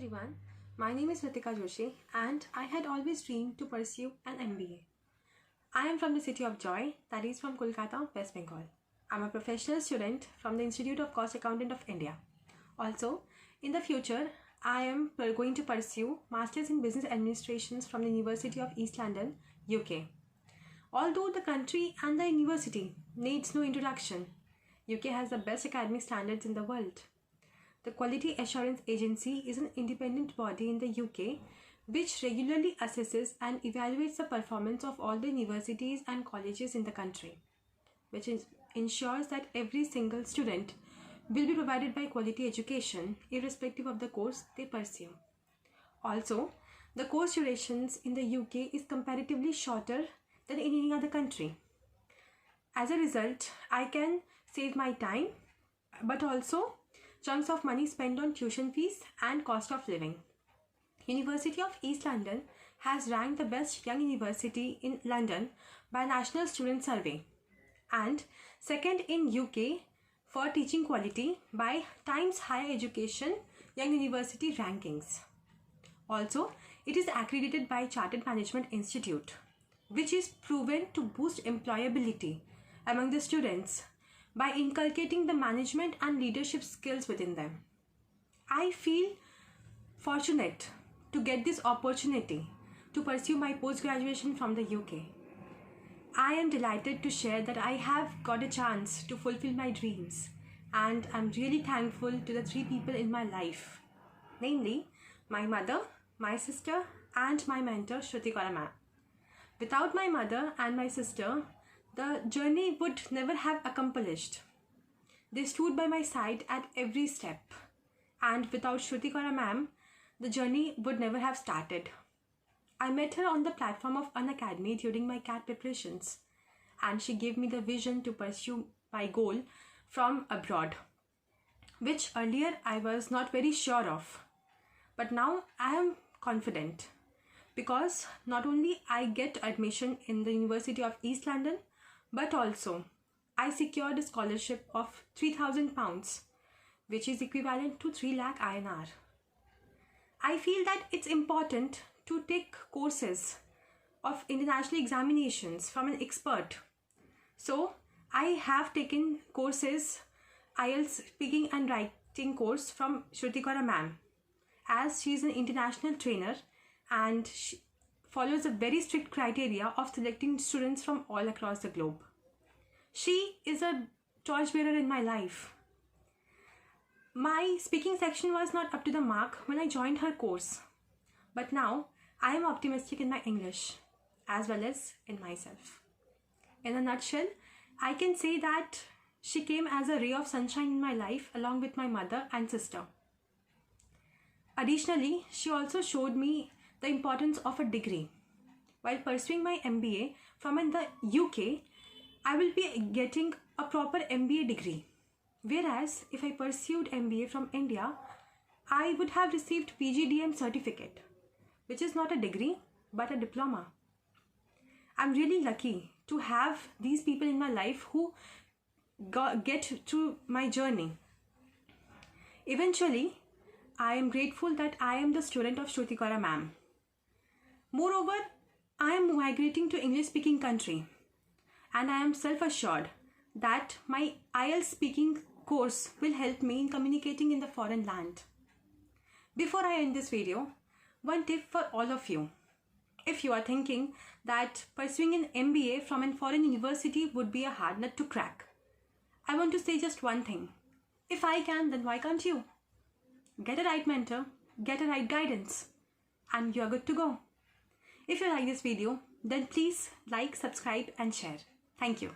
everyone, my name is Ritika Joshi and I had always dreamed to pursue an MBA. I am from the city of Joy, that is from Kolkata, West Bengal. I am a professional student from the Institute of Cost Accountant of India. Also, in the future, I am going to pursue Masters in Business Administrations from the University of East London, UK. Although the country and the university needs no introduction, UK has the best academic standards in the world. The Quality Assurance Agency is an independent body in the UK which regularly assesses and evaluates the performance of all the universities and colleges in the country, which ensures that every single student will be provided by quality education irrespective of the course they pursue. Also, the course durations in the UK is comparatively shorter than in any other country. As a result, I can save my time but also chunks of money spent on tuition fees and cost of living. University of East London has ranked the best young university in London by National Student Survey and second in UK for teaching quality by Times Higher Education Young University Rankings. Also, it is accredited by Chartered Management Institute, which is proven to boost employability among the students by inculcating the management and leadership skills within them. I feel fortunate to get this opportunity to pursue my post-graduation from the UK. I am delighted to share that I have got a chance to fulfill my dreams, and I'm really thankful to the three people in my life, namely my mother, my sister and my mentor Shruti Kaura ma'am. Without my mother and my sister, the journey would never have accomplished. They stood by my side at every step, and without Shruti Kaura ma'am, the journey would never have started. I met her on the platform of Unacademy during my CAT preparations, and she gave me the vision to pursue my goal from abroad, which earlier I was not very sure of. But now I am confident because not only I get admission in the University of East London, but also I secured a scholarship of £3,000, which is equivalent to 3 lakh INR. I feel that it's important to take courses of international examinations from an expert. So I have taken courses, IELTS speaking and writing course from Shruti Kaura ma'am, as she is an international trainer and she follows a very strict criteria of selecting students from all across the globe. She is a torchbearer in my life. My speaking section was not up to the mark when I joined her course, but now I am optimistic in my English as well as in myself. In a nutshell, I can say that she came as a ray of sunshine in my life along with my mother and sister. Additionally, she also showed me the importance of a degree. While pursuing my MBA from in the UK, I will be getting a proper MBA degree. Whereas if I pursued MBA from India, I would have received PGDM certificate, which is not a degree but a diploma. I'm really lucky to have these people in my life who get through my journey. Eventually, I am grateful that I am the student of Shruti Kaura ma'am. Moreover, I am migrating to English speaking country and I am self-assured that my IELTS speaking course will help me in communicating in the foreign land. Before I end this video, one tip for all of you. If you are thinking that pursuing an MBA from a foreign university would be a hard nut to crack, I want to say just one thing. If I can, then why can't you? Get a right mentor, get a right guidance, and you are good to go. If you like this video, then please like, subscribe and share. Thank you.